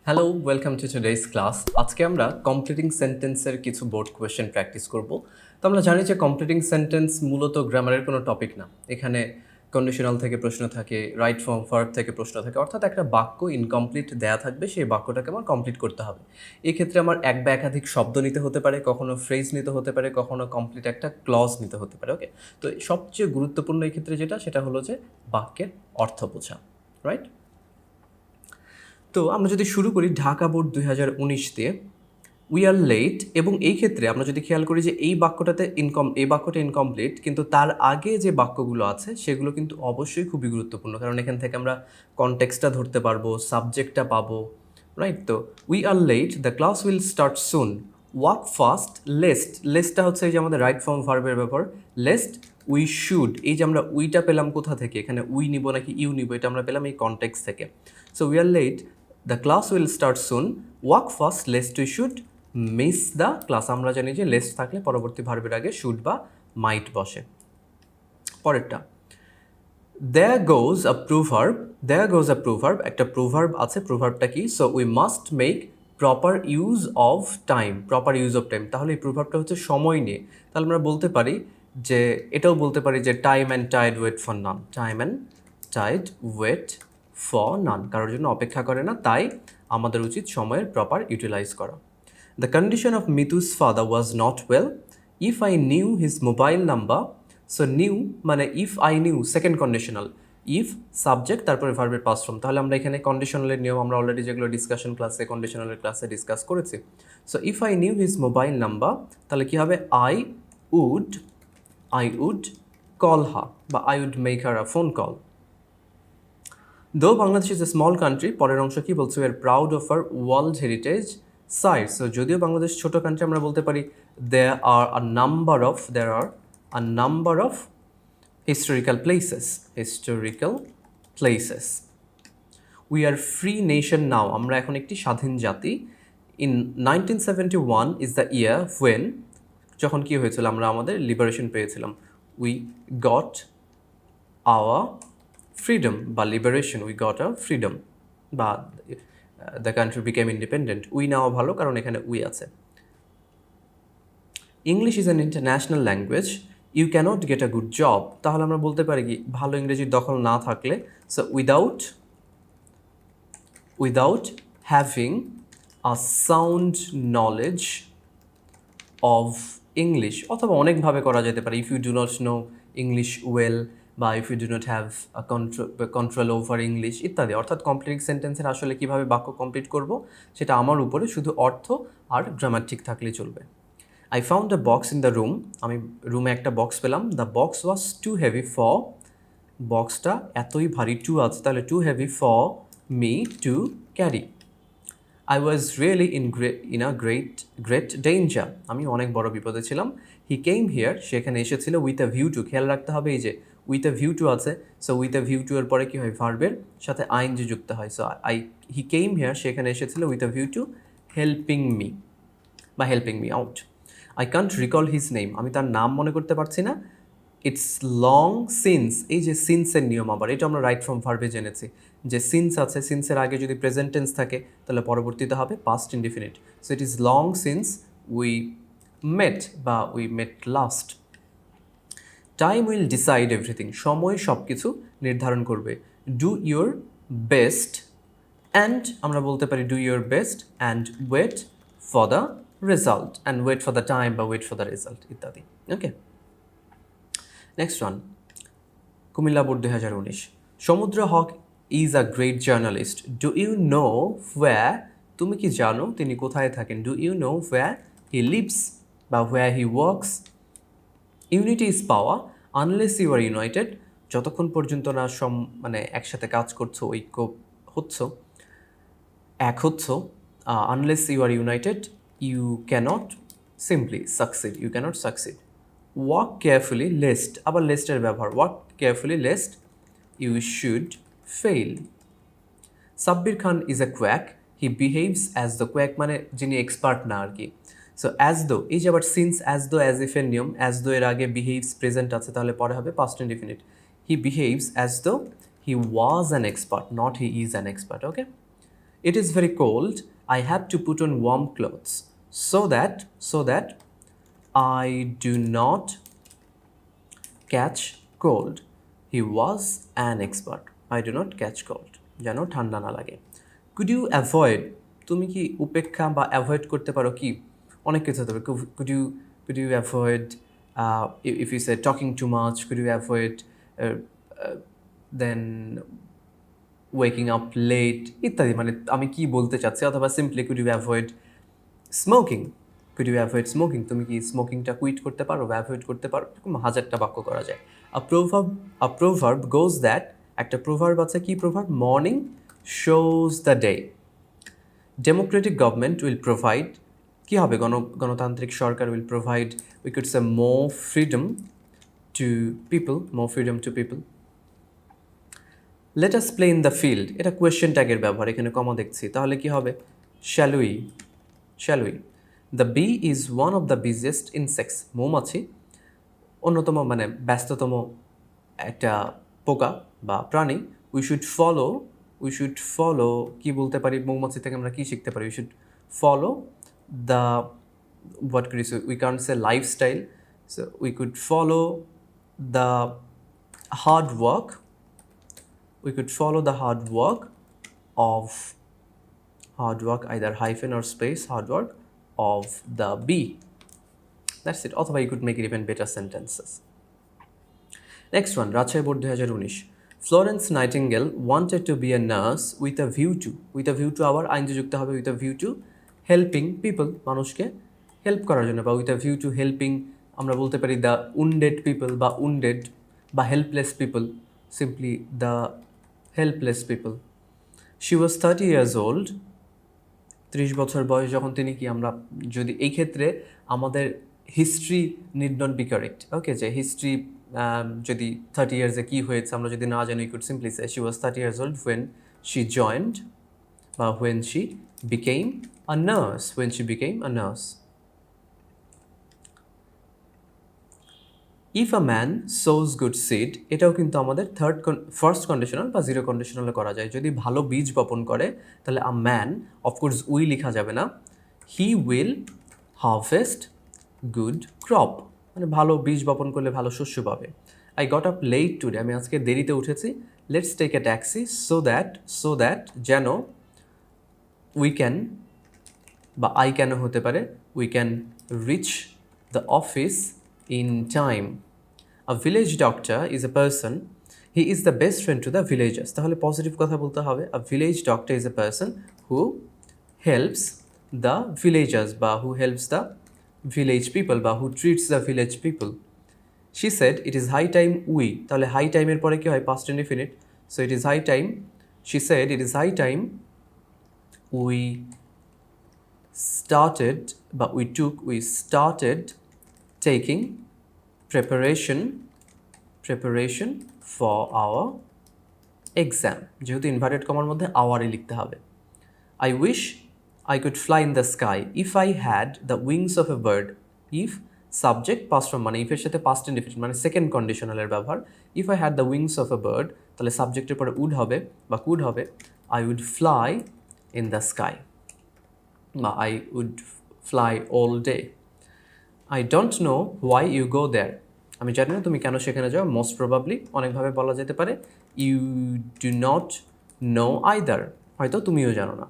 Hello, welcome to today's class. আজকে আমরা completing সেন্টেন্সের কিছু বোর্ড কোয়েশ্চেন প্র্যাকটিস করব। তো আমরা জানি যে কমপ্লিটিং সেন্টেন্স মূলত গ্রামারের কোনো টপিক না। এখানে কন্ডিশনাল থেকে প্রশ্ন থাকে, রাইট ফর্ম ভার্ব থেকে প্রশ্ন থাকে, অর্থাৎ একটা বাক্য ইনকমপ্লিট দেয়া থাকবে, সেই বাক্যটাকে আমার কমপ্লিট করতে হবে। এক্ষেত্রে আমার এক বা একাধিক শব্দ নিতে হতে পারে, কখনো ফ্রেজ নিতে হতে পারে, কখনো কমপ্লিট একটা ক্লজ নিতে হতে পারে। ওকে, তো সবচেয়ে গুরুত্বপূর্ণ এই ক্ষেত্রে সেটা হলো যে বাক্যের অর্থ বোঝা, রাইট? তো আমরা যদি শুরু করি ঢাকা বোর্ড 2019 দিয়ে, উই আর লেট, এবং এই ক্ষেত্রে আমরা যদি খেয়াল করি যে এই বাক্যটা ইনকমপ্লিট, কিন্তু তার আগে যে বাক্যগুলো আছে সেগুলো কিন্তু অবশ্যই খুবই গুরুত্বপূর্ণ, কারণ এখান থেকে আমরা কনটেক্সটটা ধরতে পারবো, সাবজেক্টটা পাবো, রাইট? তো we are late, the class will start soon, walk fast, লেস্টটা হচ্ছে এই যে আমাদের রাইট ফর্ম ভার্বের ব্যাপার। লেস্ট উই শুড, এই যে আমরা উইটা পেলাম কোথা থেকে, এখানে উই নিব নাকি ইউ নিব, এটা আমরা পেলাম এই কনটেক্সট থেকে। So we are late, the class will start soon, walk fast, lest we should miss the class. আমরা জানি যে লেস্ট থাকলে পরবর্তী ভার্বের আগে শুড বা মাইট বসে। পরেরটা, there goes a proverb, there goes a proverb, একটা প্রোভার্ব আছে। প্রোভার্বটা কি? So we must make proper use of time, proper use of time. তাহলে এই প্রোভার্বটা হচ্ছে সময় নিয়ে। তাহলে আমরা বলতে পারি যে, এটাও বলতে পারি যে time and tide wait for none, time and tide wait for none, কারোর জন্য অপেক্ষা করে না, তাই আমাদের উচিত সময়ের প্রপার ইউটিলাইজ করা। The condition of Mitu's father was not well. If I knew his mobile number, so knew মানে if I knew, second conditional, if subject তারপরে ভার্বের পাস্ট ফর্ম। তাহলে আমরা এখানে কন্ডিশনালের নিয়ম আমরা অলরেডি যেগুলো ডিসকাশন ক্লাসে, কন্ডিশনালের ক্লাসে ডিসকাস করেছি। So if I knew his mobile number, তাহলে কী হবে? আই উড কল হার, বা I would make her a phone call. Though Bangladesh is a small country, পরের অংশ কি বলছে? We are proud of our world heritage site. So যদিও বাংলাদেশ ছোট কান্ট্রি, আমরা বলতে পারি there are a number of historical places. We are free nation now, আমরা এখন একটি স্বাধীন জাতি। In 1971 is the year when, যখন কি হয়েছিল, আমরা আমাদের লিবারেশন পেয়েছিলাম। We got our freedom বা liberation, we got a freedom, বা the country became independent. We নেওয়া ভালো, কারণ এখানে উই আছে। English is an international language, you cannot get a good job. তাহলে আমরা বলতে পারি কি, ভালো ইংরেজির দখল না থাকলে, so without having a sound knowledge of English, অথবা অনেকভাবে করা যেতে পারে, if you do not know English well, বা if you do not have control over English ইত্যাদি। অর্থাৎ কমপ্লিট সেন্টেন্সের আসলে কীভাবে বাক্য কমপ্লিট করব সেটা আমার উপরে, শুধু অর্থ আর গ্রামার ঠিক থাকলেই চলবে। I found a box in the room, আমি রুমে একটা বক্স পেলাম। The box was too heavy for, বক্সটা এতই ভারী, টু আছে, তাহলে too heavy for me to carry. I was really in a great danger, আমি অনেক বড় বিপদে ছিলাম। হি কেম হিয়ার, সেখানে এসেছিল, উইথ আ ভিউ টু, খেয়াল রাখতে হবে এই যে উইথ আ ভিউ টু আছে, so with a view two এর পরে কী হয়? ভার্বের সাথে আইএনজি যুক্ত হয়। সো হি কেম হিয়ার, সেখানে এসেছিল, with a view to helping me বা helping me out. I can't recall his name, আমি তার নাম মনে করতে পারছি না। ইটস লং সিন্স, এই যে সিন্সের নিয়ম, আবার এটা আমরা রাইট ফ্রম ভার্বে জেনেছি যে সিন্স আছে, সিন্সের আগে যদি প্রেজেন্ট টেন্স থাকে তাহলে পরবর্তীতে হবে past indefinite. So it is long since we met, বা we met last. Time will decide everything, সময় সব কিছু নির্ধারণ করবে। ডু ইউর বেস্ট অ্যান্ড, আমরা বলতে পারি do your best and wait for the result, and wait for the time বা ওয়েট ফর দ্য রেজাল্ট ইত্যাদি। Okay, next one, Comilla board 2019, Samudra Haque is a great journalist. Do you know where, তুমি কি জানো তিনি কোথায় থাকেন? Do you know where he lives বা where he works. Unity is power unless you are united, যতক্ষণ পর্যন্ত না মানে একসাথে কাজ করছো, ঐক্য হচ্ছ, এক হচ্ছ, unless you are united you cannot simply succeed, you cannot succeed. Walk carefully lest, আবার লেস্টের ব্যবহার, walk carefully lest you should fail. Sabbir Khan is a quack, he behaves as the, quack মানে যিনি এক্সপার্ট না আর কি। সো অ্যাজ দো, এই যে আবার সিন্স অ্যাজ দো অ্যাজ ইফের নিয়ম, অ্যাজ দো এর আগে বিহেভস প্রেজেন্ট আছে, তাহলে পরে হবে past indefinite. He behaves as though he was an expert, not he is an expert. Okay, It is very cold. I have to put on warm clothes so that I do not catch cold. He was an expert. I do not catch cold. যেন ঠান্ডা না লাগে। Could you avoid, তুমি কি উপেক্ষা বা avoid করতে পারো কি? অনেক কিছু হতে পারে। Could you avoid if you say talking too much, could you avoid then waking up late ইত্যাদি। মানে আমি কি বলতে চাচ্ছি, অথবা simply could you avoid smoking, could you avoid smoking, তুমি কি স্মোকিংটা কুইট করতে পারো বা অ্যাভয়েড করতে পারো, এরকম হাজারটা বাক্য করা যায়। আ প্রোভার্ব গোজ দ্যাট, একটা প্রোভার্ব আছে, কি proverb? Morning shows the day. Democratic government will provide, কী হবে? গণতান্ত্রিক সরকার will provide, we could say more freedom to people, more freedom to people. Let us play in the field, এটা question ট্যাগের ব্যবহার, এখানে কমা দেখছি, তাহলে কি হবে? Shall we. The bee is one of the busiest insects, মৌমাছি অন্যতম মানে ব্যস্ততম একটা পোকা বা প্রাণী। উই শুড ফলো কি বলতে পারি? মৌমাছি থেকে আমরা কি শিখতে পারি? We should follow the what could you say? We can't say lifestyle, so we could follow the hard work. We could follow the hard work, either hyphen or space, hard work of the bee. That's it. Otherwise, you could make it even better sentences. Next one, Rajshahi Board 2019. Florence Nightingale wanted to be a nurse with a view to our আইনজি যুক্ত হবে with a view to helping people, মানুষকে help করার জন্য, বা with a view to helping আমরা বলতে পারি the wounded people বা wounded বা helpless people, simply the helpless people. She was 30 years old. 30 বছর বয়স যখন তিনি, কি আমরা যদি এই ক্ষেত্রে আমাদের history need not be correct, okay, যে হিস্ট্রি যদি 30 ইয়ার্সে কী হয়েছে আমরা যদি না জানি, could simply say she was 30 years old when she joined বা when she became a nurse. If a man সোজ good seed, এটাও কিন্তু আমাদের ফার্স্ট কন্ডিশনাল বা জিরো কন্ডিশনালে করা যায়। যদি ভালো বীজ বপন করে তাহলে আ ম্যান, অফকোর্স উই লেখা যাবে না, he will harvest good crop, মানে ভালো বীজ বপন করলে ভালো শস্য পাবে। I got up late today, আমি আজকে দেরিতে উঠেছি। Let's take a taxi so that যেন উই ক্যান, বা আই কেন হতে পারে, we can reach the office in time. A village doctor is a person, he is the best friend to the villagers. তাহলে positive কথা বলতে হবে, a village doctor is a person who helps the villagers বা who helps the village people বা who treats the village people. She said it is high time we, তাহলে high time এর পরে কি হয়? past indefinite, so it is high time, she said it is high time we started taking preparation for our exam, যেহেতু inverted কমার মধ্যে আওয়ারই লিখতে হবে। I wish I could fly in the sky if I had the wings of a bird. if subject past form, মানে ইফের সাথে past indefinite মানে second কন্ডিশনালের ব্যবহার। if I had the wings of a bird, তাহলে সাবজেক্টের পরে would হবে বা could হবে, I would fly in the sky বা I would fly all day. I don't know why you go there. আমি জানি না তুমি কেন সেখানে যাও। মোস্ট প্রবাবলি অনেকভাবে বলা যেতে পারে, you do not know either, হয়তো তুমিও জানো না।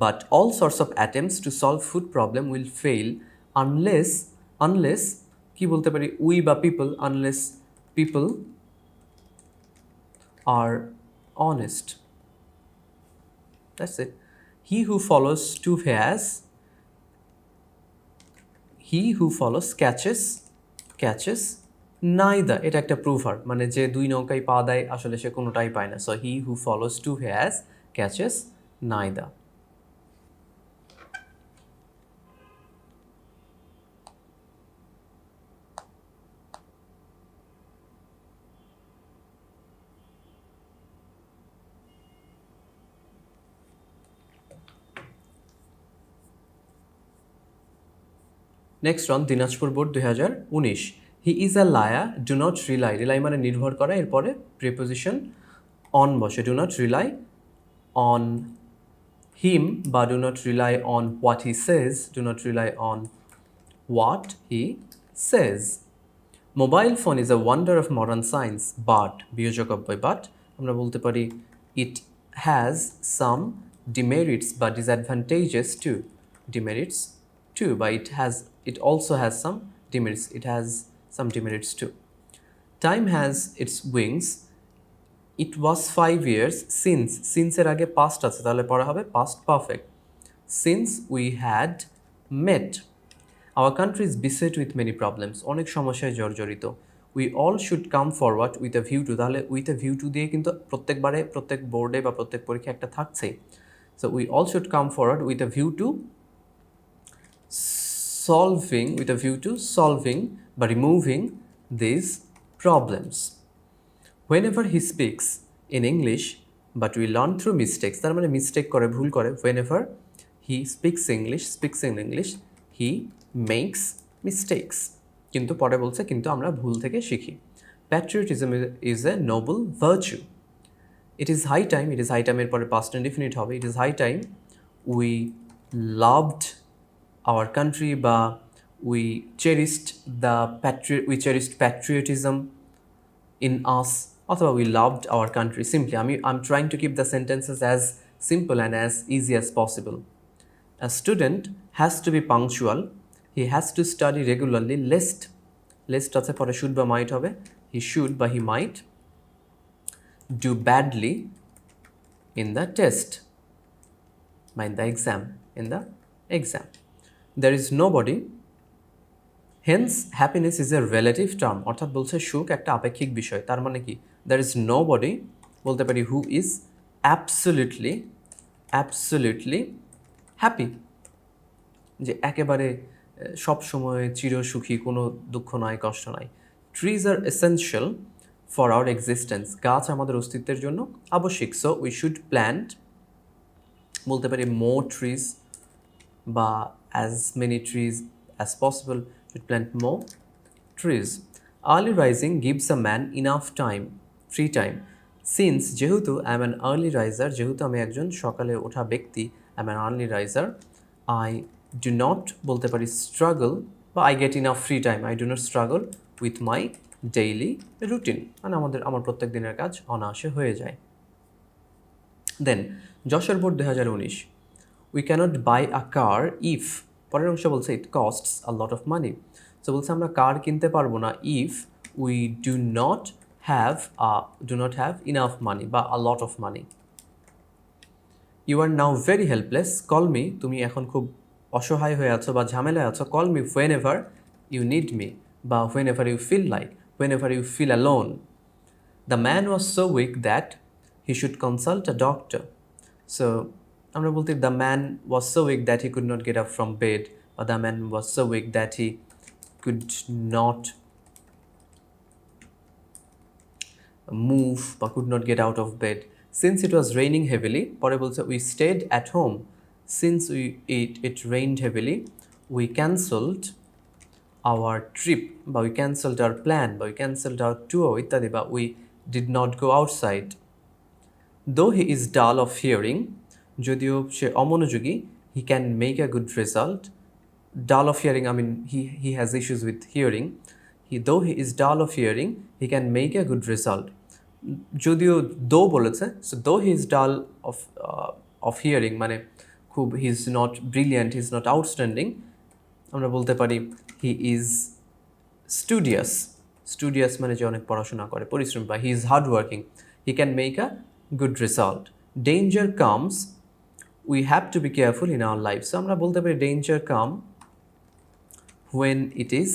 But all sorts of attempts to solve food problem will fail unless কি বলতে পারি? উই বা people, unless people are honest. That's it. He who follows to has, he who follows catches neither, এটা একটা প্রুভার্ব, মানে যে দুই নৌকায় পা দেয় আসলে সে কোনোটাই পায় না। So he who follows two hairs catches neither. Next on Dinajpur board 2019। He is a liar, do not rely, rely মানে নির্ভর করা, এরপরে প্রিপোজিশন অন বসে, do not rely on him বা do not rely on what he says, do not rely on what he says. Mobile phone is a wonder of modern science but বিয়োজক অব্যয় but আমরা বলতে পারি it has some demerits বা disadvantages too, demerits too বা it also has some demerits, it has some demerits too. Time has its wings. It was 5 years since এর আগে past আছে তাহলে পরে হবে past perfect. Since we had met. Our country is beset with many problems. অনেক সমস্যায় জর্জরিত. We all should come forward with a view to, তাহলে with a view to দিয়ে কিন্তু প্রত্যেকবারে প্রত্যেক বোর্ডে বা প্রত্যেক পরীক্ষায় একটা থাকছেই. So we all should come forward with a view to solving বা removing these problems. Whenever he speaks in English, but we learn through mistakes, তার মানে মিস্টেক করে, ভুল করে. Whenever he speaks in English, he makes mistakes. কিন্তু পরে বলছে কিন্তু আমরা ভুল থেকে শিখি. Patriotism is a noble virtue. It is high time এর পরে past indefinite হবে. It is high time we loved our country বা we cherished patriotism in us অথবা we loved our country. Simply I'm trying to keep the sentences as simple and as easy as possible. A student has to be punctual. He has to study regularly lest আছে পরে should বা might হবে. He should বা he might do badly in the test বা in the exam. There is nobody. Hence happiness is a relative term. অর্থাৎ বলছে সুখ একটা আপেক্ষিক বিষয়. তার মানে কি? There is nobody বলতে পারি who is absolutely happy, যে একেবারে সব সময় চিরসুখী, কোনো দুঃখ নাই, কষ্ট নাই. Trees are essential for our existence. গাছ আমাদের অস্তিত্বের জন্য আবশ্যিক. So we should plant বলতে পারি more trees বা as many trees as possible, should plant more trees. Early rising gives a man enough free time. Since যেহেতু I am an early riser, যেহেতু আমি একজন সকালে ওঠা ব্যক্তি, I am an early riser, I do not বলতে পারি struggle বা I get enough free time. I do not struggle with my daily routine. মানে আমার প্রত্যেক দিনের কাজ অনায়াসে হয়ে যায়. Then Jessore board 2019. We cannot buy a car if, পরের অংশ বলছে it costs a lot of money. So বলছে আমরা কার কিনতে পারবো না if we do not have enough money বা a lot of money. You are now very helpless. Call me, তুমি এখন খুব অসহায় হয়ে আছো বা ঝামেলায় আছো. Call me whenever you need me বা whenever you feel alone. The man was so weak that he should consult a doctor. So আমরা বলতে the man was so weak that he could not get up from bed, or the man was so weak that he could not move বা could not get out of bed. Since it was raining heavily, পরে বলছে we stayed at home. Since it rained heavily, we cancelled our trip বা we cancelled our plan বা we cancelled our tour ইত্যাদি বা we did not go outside. Though he is dull of hearing, যদিও সে অমনোযোগী, he can make a good result. Dull of hearing, I mean he has issues with hearing. Though he is dull of hearing, he can make a good result. যদিও though বলেছে, so though he is dull of hearing মানে খুব he is not brilliant, he is not outstanding, আমরা বলতে পারি he is studious মানে যে অনেক পড়াশোনা করে, পরিশ্রম, বা he is hardworking, he can make a good result. Danger comes, we have to be careful in our lives. So আমরা বলতে পারি danger come when it is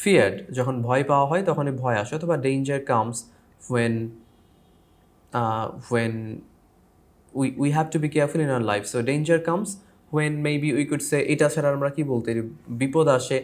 feared, যখন ভয় পাওয়া হয় তখনই ভয় আসে, অথবা danger comes when we have to be careful in our life. So danger comes when maybe we could say এটা ছাড়া আমরা কি বলতে পারি, বিপদ আসে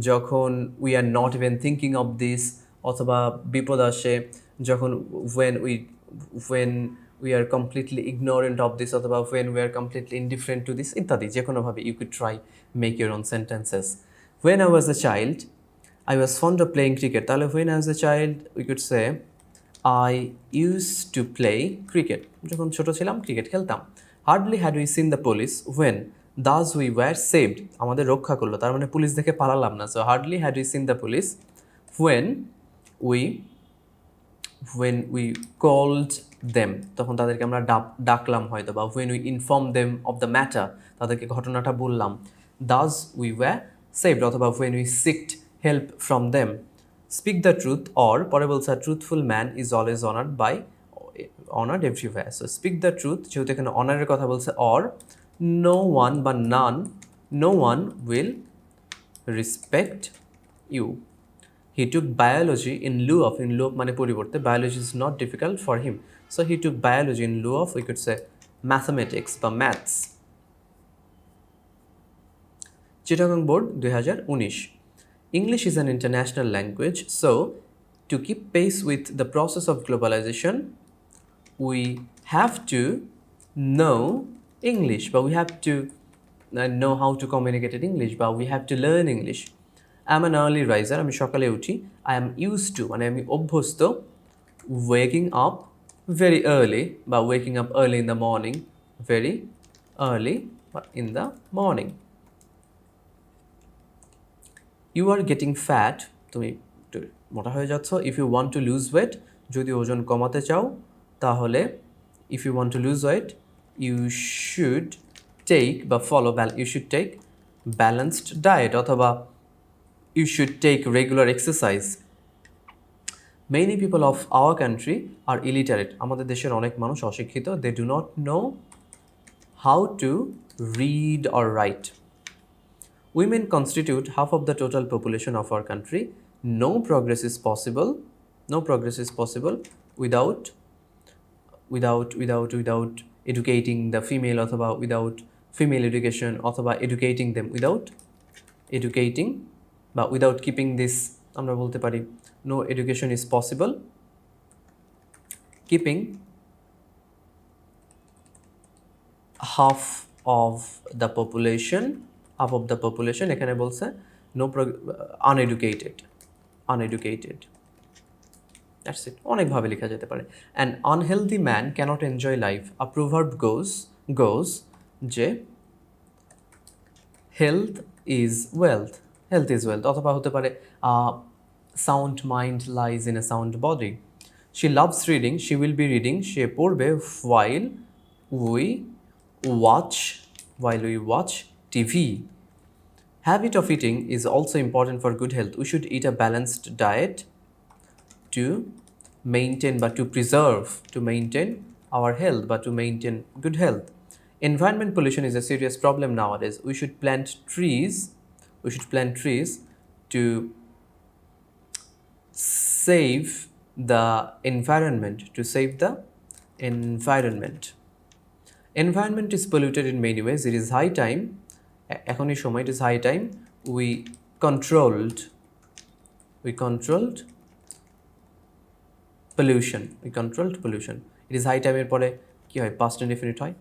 যখন we are not even thinking of this, অথবা বিপদ আসে যখন when we are completely ignorant of this, অথবা when we are completely indifferent to this ইত্যাদি, যে কোনোভাবে you could try make your own sentences. When I was a child, I was fond of playing cricket. তাহলে when I was a child we could say I used to play cricket. যখন ছোট ছিলাম cricket খেলতাম। Hardly had we seen the police when thus we were saved. আমাদের রক্ষা করলো, তার মানে পুলিশ দেখে পালালাম না। So hardly had we seen the police when we called them, তখন তাদেরকে আমরা ডাকলাম হয়তো, বা when we informed them of the matter, তাদেরকে ঘটনাটা বললাম। thus we were saved, অথবা when we sought help from them. speak the truth, or পরে বলছে a truthful man is always honored everywhere. so speak the truth, যেহেতু এখানে অনারের কথা বলছে, or no one বা none, no one will respect you. He took biology in lieu of মানে পরিবর্তে, biology is not difficult for him, so he took biology in lieu of, we could say, mathematics বা maths. Chittagong board 2019, English is an international language, so to keep pace with the process of globalization we have to know English, but we have to know how to communicate in English, but we have to learn English. I am an early riser, আমি সকালে উঠি। I am used to মানে আমি অভ্যস্ত waking up very early, বা waking up early in the morning, very early in the morning. You are getting fat, তুমি মোটা হয়ে যাচ্ছ। If you want to lose weight, যদি ওজন কমাতে চাও তাহলে if you want to lose weight you should take বা follow, you should take balanced diet, অথবা you should take regular exercise. Many people of our country are illiterate. আমাদের দেশের অনেক মানুষ অশিক্ষিত। They do not know how to read or write. Women constitute half of the total population of our country. No progress is possible. No progress is possible without educating the female, অথবা without female education, অথবা educating them, without educating বা without keeping this, আমরা বলতে পারি no education is possible keeping half of the population, এখানে বলছে no uneducated. That's it. অনেকভাবে লেখা যেতে পারে। An unhealthy man cannot enjoy life. A proverb goes যে health is wealth, অথবা হতে পারে sound mind lies in a sound body. She loves reading, she will be reading, সে পড়বে while we watch TV. Habit of eating is also important for good health. We should eat a balanced diet to maintain our health, but to maintain good health. Environment pollution is a serious problem nowadays. We should plant trees to save the environment. Environment is polluted in many ways. It is high time, এখনই সময়, it is high time we controlled pollution. It is high time এর পরে কি হয়, past indefinite হয়।